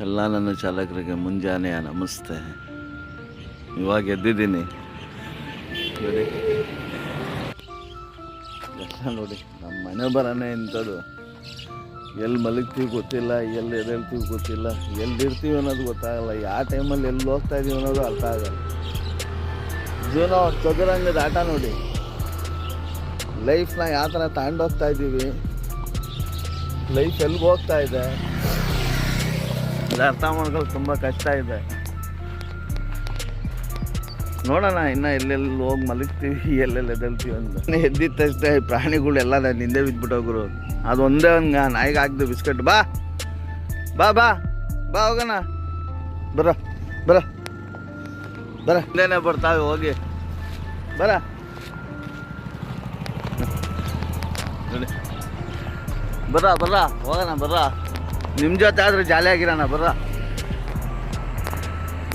ಎಲ್ಲ ನನ್ನ ಚಾಲಕರಿಗೆ ಮುಂಜಾನೆಯ ನಮಸ್ತೆ. ಇವಾಗ ಎದ್ದಿದ್ದೀನಿ ನೋಡಿ. ಎಲ್ಲ ನೋಡಿ, ನಮ್ಮ ಮನೆ ಬರೋನೇ ಇಂಥದ್ದು. ಎಲ್ಲಿ ಮಲಗ್ತೀವಿ ಗೊತ್ತಿಲ್ಲ, ಎಲ್ಲಿ ಎದ್ದೇಳ್ತೀವಿ ಗೊತ್ತಿಲ್ಲ, ಎಲ್ಲಿರ್ತೀವಿ ಅನ್ನೋದು ಗೊತ್ತಾಗಲ್ಲ, ಯಾವ ಟೈಮಲ್ಲಿ ಎಲ್ಲಿ ಹೋಗ್ತಾ ಇದೀವಿ ಅನ್ನೋದು ಅರ್ಥ ಆಗಲ್ಲ. ಜೀವನ ಚದುರಂಗದ ಆಟ ನೋಡಿ. ಲೈಫ್ನ ಯಾವ ಥರ ತಗೊಂಡೋಗ್ತಾ ಇದ್ದೀವಿ, ಲೈಫ್ ಎಲ್ಲಿಗೆ ಹೋಗ್ತಾ ಇದೆ ಅದು ಅರ್ಥ ಮಾಡ್ಕೊಳ್ಳೋದು ತುಂಬ ಕಷ್ಟ ಇದೆ. ನೋಡೋಣ ಇನ್ನು ಎಲ್ಲೆಲ್ಲಿ ಹೋಗಿ ಮಲಗ್ತೀವಿ, ಎಲ್ಲೆಲ್ಲಿ ಎದ್ದೇಳ್ತೀವಿ ಅಂತ. ಎದ್ದಿದ ತಕ್ಷಣ ಪ್ರಾಣಿಗಳು ಎಲ್ಲ ನಾನು ಹಿಂದೆ ಬಿದ್ದುಬಿಟ್ಟೋಗ್ರು. ಅದು ಒಂದೇ ಒಂದು ನಾಯಿಗೆ ಹಾಕ್ದು ಬಿಸ್ಕೆಟ್. ಬಾ ಬಾ ಬಾ ಬಾ ಹೋಗೋಣ, ಬರ ಬರ ಬರ, ಇಲ್ಲೇನೆ ಬರ್ತಾವೆ, ಹೋಗಿ ಬರ ನೋಡಿ. ಬರ ಬರ ಹೋಗೋಣ, ಬರ. ನಿಮ್ಮ ಜೊತೆ ಆದ್ರೆ ಜಾಲಿಯಾಗಿರೋಣ, ಬರ.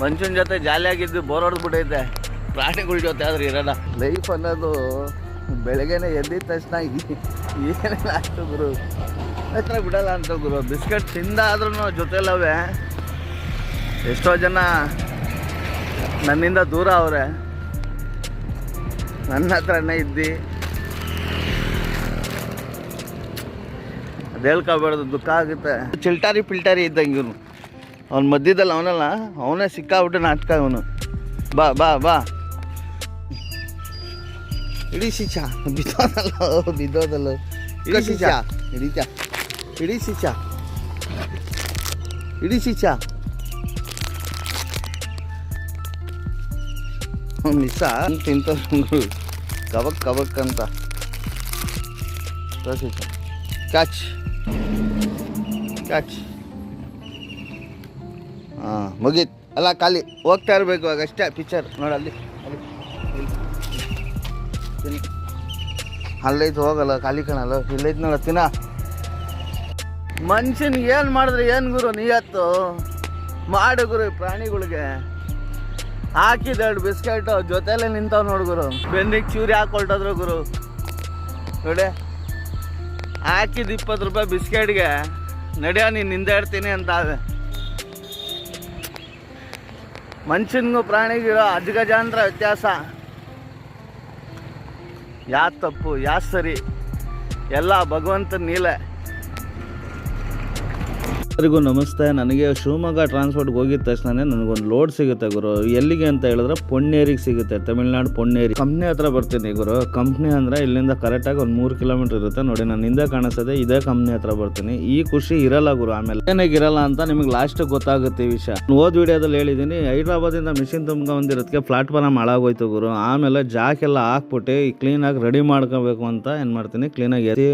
ಮನುಷ್ಯನ ಜೊತೆ ಜಾಲಿಯಾಗಿದ್ದು ಬೋರ್ ಹೊಡೆದ್ಬಿಟ್ಟೈತೆ, ಪ್ರಾಣಿಗಳ ಜೊತೆ ಆದ್ರೆ ಇರೋಣ. ಲೈಫ್ ಅನ್ನೋದು ಬೆಳಗ್ಗೆನೆ ಎದ್ದಿದ ತಕ್ಷಣ ಏನೆಲ್ಲ ಆಗ್ತು ಗುರು, ಹತ್ರ ಬಿಡಲ್ಲ ಅಂತ ಗುರು. ಬಿಸ್ಕೆಟ್ ತಿಂದಾದ್ರೂ ಜೊತೆಲವೇ ಎಷ್ಟೋ ಜನ ನನ್ನಿಂದ ದೂರ ಅವರೇ, ನನ್ನ ಹತ್ರನೇ ಇದ್ದು. ಅದು ಹೇಳ್ಕೊಬೇಡ್ದು, ದುಃಖ ಆಗುತ್ತೆ. ಚಿಲ್ಟಾರಿ ಪಿಲ್ಟಾರಿ ಇದ್ದಂಗೆ ಇವನು. ಅವ್ನ ಮಧ್ಯದಲ್ಲಿ ಅವನಲ್ಲ, ಅವನೇ ಸಿಕ್ಕಾಬಿಟ್ಟು ನಾಟಕ ಅವನು. ಬಾ ಬಾ ಬಾ, ಇಡೀ ಶಿಚ ಬಿದ್ದೋದಲ್ಲ ಇಡೀ ಶಿಚ, ಹಿಡಿತ ಇಡೀ ಶಿಚ, ಇಡೀ ಶಿಚ. ಮಿಸ್ಸ ತಿಂತ ಕಬಕ್ ಕಬಕ್ ಅಂತ. Catch catch. ಹಾಂ ಮುಗೀತು, ಅಲ್ಲ ಖಾಲಿ ಹೋಗ್ತಾ ಇರಬೇಕು ಇವಾಗ ಅಷ್ಟೇ. ಪಿಕ್ಚರ್ ನೋಡಲ್ಲಿ, ಅಲ್ಲೈತು, ಹೋಗಲ್ಲ ಖಾಲಿ ಕಾಣಲ್ಲ. ಇಲ್ಲೈತೆ ನೋಡ, ತಿನ್ನ. ಮನುಷ್ಯನಿಗೆ ಏನು ಮಾಡಿದ್ರೆ ಏನು ಗುರು ನಿಯತ್ತು ಮಾಡು ಗುರು. ಪ್ರಾಣಿಗಳಿಗೆ ಹಾಕಿದೆರಡು ಬಿಸ್ಕೆಟು ಜೊತೆಲೇ ನಿಂತಾವ್ ನೋಡು ಗುರು. ಬೆನ್ನಿಗೆ ಚೂರಿ ಹಾಕೊಳ್ತದ್ರು ಗುರು ನೋಡಿ. ಹಾಕಿದ 20 ರೂಪಾಯಿ ಬಿಸ್ಕೆಟ್ಗೆ ನಡೆಯೋ ನೀನು ಹಿಂದೆ ಇಡ್ತೀನಿ ಅಂತ. ಮನುಷ್ಯನಿಗೂ ಪ್ರಾಣಿಗಿರೋ ಅಜಗಜಾಂತರ ವ್ಯತ್ಯಾಸ. ಯಾ ತಪ್ಪು ಯಾ ಸರಿ ಎಲ್ಲ ಭಗವಂತನ ನೀಲೆ. ಎಲ್ಲರಿಗೂ ನಮಸ್ತೆ. ನನಗೆ ಶಿವಮೊಗ್ಗ ಟ್ರಾನ್ಸ್ಪೋರ್ಟ್ಗೆ ಹೋಗಿದ ತಕ್ಷಣ ನನಗೊಂದು ಲೋಡ್ ಸಿಗುತ್ತೆ ಗುರು. ಎಲ್ಲಿಗೆ ಅಂತ ಹೇಳಿದ್ರೆ ಪೊನ್ನೇರಿಗೆ ಸಿಗುತ್ತೆ, ತಮಿಳ್ನಾಡು ಪೊನ್ನೇರಿ. ಕಂಪ್ನಿ ಹತ್ರ ಬರ್ತೀನಿ ಗುರು. ಕಂಪ್ನಿ ಅಂದರೆ ಇಲ್ಲಿಂದ ಕರೆಕ್ಟಾಗಿ ಒಂದು 3 ಕಿಲೋಮೀಟರ್ ಇರುತ್ತೆ ನೋಡಿ. ನಾನು ಹಿಂದೆ ಕಾಣಿಸ್ತದೆ, ಇದೇ ಕಂಪ್ನಿ ಹತ್ರ ಬರ್ತೀನಿ. ಈ ಖುಷಿ ಇರಲ್ಲ ಗುರು, ಆಮೇಲೆ ಏನಾಗಿರಲ್ಲ ಅಂತ ನಿಮಗೆ ಲಾಸ್ಟ್ ಗೊತ್ತಾಗುತ್ತೆ ಈ ವಿಷಯ. ಓದ್ ವಿಡಿಯೋದಲ್ಲಿ ಹೇಳಿದ್ದೀನಿ, ಹೈದ್ರಾಬಾದಿಂದ ಮಿಷಿನ್ ತುಂಬ್ಕೊಂಡ್ಬಂದಿರೋದಕ್ಕೆ ಪ್ಲಾಟ್ಫಾರ್ಮ್ ಹಾಳಾಗೋಯ್ತು ಗುರು. ಆಮೇಲೆ ಜಾಕೆಲ್ಲ ಹಾಕ್ಬಿಟ್ಟು ಕ್ಲೀನಾಗಿ ರೆಡಿ ಮಾಡ್ಕೋಬೇಕು ಅಂತ ಏನು ಮಾಡ್ತೀನಿ, ಕ್ಲೀನಾಗಿ ಎತ್ತಿ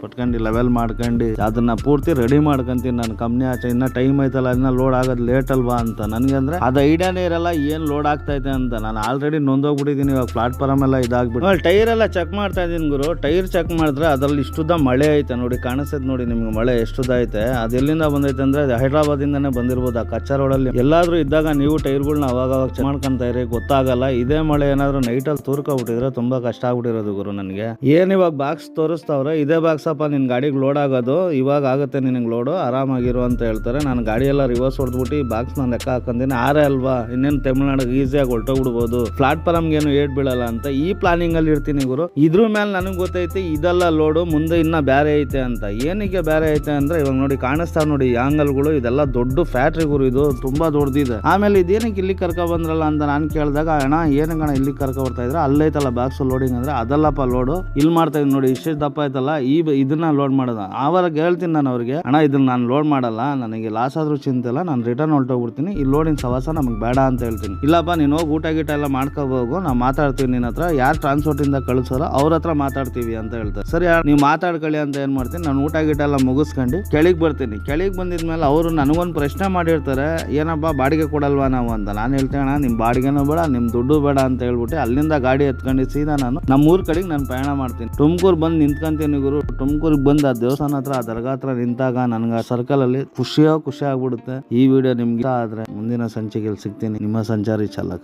ಪಟ್ಕೊಂಡು ಲೆವೆಲ್ ಮಾಡ್ಕೊಂಡು ಅದನ್ನ ಪೂರ್ತಿ ರೆಡಿ ಮಾಡ್ಕೊಂತೀನಿ. ನನ್ನ ಕಂಪ್ನಿ ಆಚೆ ಇನ್ನ ಟೈಮ್ ಐತಲ್ಲ, ಅದನ್ನ ಲೋಡ್ ಆಗೋದು ಲೇಟ್ ಅಲ್ವಾ ಅಂತ. ನನಗೆ ಅಂದ್ರೆ ಅದು ಐಡಿಯಾನೇ ಇರಲ್ಲ ಏನು ಲೋಡ್ ಆಗ್ತೈತೆ ಅಂತ. ನಾನು ಆಲ್ರೆಡಿ ನೊಂದೋಗ್ಬಿಟ್ಟಿದ್ದೀನಿ. ಇವಾಗ ಪ್ಲಾಟ್ಫಾರ್ಮ್ ಎಲ್ಲ ಇದಾಗ್ಬಿಟ್ಟು ಟೈರ್ ಎಲ್ಲ ಚೆಕ್ ಮಾಡ್ತಾ ಇದ್ದೀನಿ ಗುರು. ಟೈರ್ ಚೆಕ್ ಮಾಡಿದ್ರೆ ಅದ್ರಲ್ಲಿ ಇಷ್ಟುದ್ದ ಮಳೆ ಐತೆ ನೋಡಿ, ಕಾಣಿಸ್ತೈತೆ ನೋಡಿ ನಿಮ್ಗೆ ಮಳೆ ಎಷ್ಟುದ್ದ ಐತೆ. ಅದು ಎಲ್ಲಿಂದ ಬಂದೈತೆ ಅಂದ್ರೆ ಹೈದ್ರಾಬಾದಿಂದಾನೇ ಬಂದಿರ್ಬೋದು. ಆ ಕಚ್ಚಾ ರೋಡಲ್ಲಿ ಎಲ್ಲಾದ್ರೂ ಇದ್ದಾಗ ನೀವು ಟೈರ್ಗಳನ್ನ ಅವಾಗ ಚೆಕ್ ಮಾಡ್ಕೊಂತ ಇರಿ, ಗೊತ್ತಾಗಲ್ಲ. ಇದೇ ಮಳೆ ಏನಾದ್ರು ನೈಟಲ್ಲಿ ತೂರ್ಕೊಬಿಟ್ಟಿದ್ರೆ ತುಂಬಾ ಕಷ್ಟ ಆಗ್ಬಿಟ್ಟಿರೋದು ಗುರು ನನಗೆ. ಏನ್ ಇವಾಗ ಬಾಕ್ಸ್ ತೋರಿಸ್ತಾವ್ರೆ, ಇದೇ ಬಾಕ್ಸ್ ಅಪ್ಪ ನಿನ್ ಗಾಡಿಗೆ ಲೋಡ್ ಆಗೋದು, ಇವಾಗ ಆಗುತ್ತೆ ನಿನಗೆ ಲೋಡು, ಆರಾಮಾಗಿರು ಅಂತ ಹೇಳ್ತಾರೆ. ನಾನು ಗಾಡಿ ಎಲ್ಲ ರಿವರ್ಸ್ ಹೊಡೆದ್ಬಿಟ್ಟು ಈ ಬಾಕ್ಸ್ ನಾನು ಲೆಕ್ಕ ಹಾಕೊಂತೀನಿ. ಅಲ್ವಾ ಇನ್ನೇನು ತಮಿಳ್ನಾಡಿಗೆ ಈಸಿಯಾಗಿ ಹೊರಟೋಗ್ಬಿಡ್ಬೋದು, ಪ್ಲಾಟ್ಫಾರ್ಮ್ಗೆ ಏನು ಏಟ್ ಬೀಳಲ್ಲ ಅಂತ ಈ ಪ್ಲಾನಿಂಗ್ ಅಲ್ಲಿ ಇರ್ತೀನಿ ಗುರು. ಇದ್ರ ಮೇಲೆ ನನಗೆ ಗೊತ್ತೈತಿ ಇದೆಲ್ಲ ಲೋಡು ಮುಂದೆ ಇನ್ನ ಬೇರೆ ಐತೆ ಅಂತ. ಏನಕ್ಕೆ ಬೇರೆ ಐತೆ ಅಂದ್ರೆ ಇವಾಗ ನೋಡಿ ಕಾಣಿಸ್ತಾವ ನೋಡಿ ಆಂಗಲ್ಗಳು, ಇದೆಲ್ಲ ದೊಡ್ಡ ಫ್ಯಾಕ್ಟ್ರಿ ಗುರು, ಇದು ತುಂಬಾ ದೊಡ್ಡದಿದೆ. ಆಮೇಲೆ ಇದೇನಕ್ಕೆ ಇಲ್ಲಿ ಕರ್ಕೊ ಬಂದ್ರಲ್ಲ ಅಂತ ನಾನು ಕೇಳಿದಾಗ, ಅಣ್ಣ ಏನಕ್ಕಣ ಇಲ್ಲಿ ಕರ್ಕೊ ಬರ್ತಾ ಇದ್ರೆ, ಅಲ್ಲೈತಲ್ಲ ಬಾಕ್ಸ್ ಲೋಡಿಂಗ್ ಅಂದ್ರೆ ಅದಲ್ಲಪ್ಪ ಲೋಡು, ಇಲ್ಲಿ ಮಾಡ್ತಾ ಇದ್ದೀನಿ ನೋಡಿ, ಇಷ್ಟು ದಪ್ಪ ಐತಲ್ಲ ಇದನ್ನ ಲೋಡ್ ಮಾಡೋದ. ಆವಾಗ ಹೇಳ್ತೀನಿ ನಾನು ಅವ್ರಿಗೆ, ಅಣ್ಣ ಇದನ್ನ ನಾನು ಲೋಡ್ ಮಾಡಲ್ಲ, ನನಗೆ ಲಾಸ್ ಆದ್ರೂ ಚಿಂತೆ ಇಲ್ಲ, ನಾನು ರಿಟರ್ನ್ ಹೊರಟೋಗ್ಬಿಡ್ತೀನಿ, ಈ ಲೋಡಿನ ಸವಾಸ ನಮಗೆ ಬೇಡ ಅಂತ ಹೇಳ್ತೀನಿ. ಇಲ್ಲಪ್ಪ ನೀನು ಹೋಗಿ ಊಟ ಗೀಟ ಎಲ್ಲ ಮಾಡ್ಕೋಬೋಗು, ನಾವು ಮಾತಾಡ್ತೀವಿ ನಿನ್ನ ಹತ್ರ, ಯಾರು ಟ್ರಾನ್ಸ್ಪೋರ್ಟ್ ಇಂದ ಕಳಿಸೋರೋ ಅವ್ರ ಹತ್ರ ಮಾತಾಡ್ತೀವಿ ಅಂತ ಹೇಳ್ತಾರೆ. ಸರಿ ನೀವು ಮಾತಾಡ್ಕೊಳ್ಳಿ ಅಂತ ಏನ್ ಮಾಡ್ತೀನಿ, ನಾನು ಊಟ ಗೀಟ ಎಲ್ಲ ಮುಗಿಸ್ಕೊಂಡು ಕೆಳಗೆ ಬರ್ತೀನಿ. ಕೆಳಗೆ ಬಂದಿದ್ಮೇಲೆ ಅವರು ನನಗೊಂದು ಪ್ರಶ್ನೆ ಮಾಡಿರ್ತಾರೆ, ಏನಪ್ಪ ಬಾಡಿಗೆ ಕೊಡಲ್ವಾ ನಾವು ಅಂತ. ನಾನು ಹೇಳ್ತೇನೆ, ಅಣ್ಣ ನಿಮ್ಮ ಬಾಡಿಗೆನೂ ಬೇಡ ನಿಮ್ಮ ದುಡ್ಡು ಬೇಡ ಅಂತ ಹೇಳ್ಬಿಟ್ಟು ಅಲ್ಲಿಂದ ಗಾಡಿ ಎತ್ಕೊಂಡು ಸೀದಾ ನಾನು ನಮ್ಮೂರ್ ಕಡೆಗೆ ನಾನು ಪ್ರಯಾಣ ಮಾಡ್ತೀನಿ. ತುಮಕೂರು ಬಂದು ನಿಂತ್ಕೊಂತೀನಿ ಗುರು. ತುಮಕೂರಿಗೆ ಬಂದು ಆ ದೇವಸ್ಥಾನ ಹತ್ರ, ಆ ದರ್ಗಾ ಹತ್ರ ನಿಂತಾಗ ನನಗೆ ಸರ್ಕಲ್ ಅಲ್ಲಿ ಖುಷಿ ಆಗ್ಬಿಡುತ್ತೆ. ಈ ವಿಡಿಯೋ ನಿಮ್ಗೆ ಆದ್ರೆ ಮುಂದಿನ ಸಂಚಿಕೆಯಲ್ಲಿ ಸಿಗ್ತೀನಿ. ನಿಮ್ಮ ಸಂಚಾರಿ ಚಾಲಕ.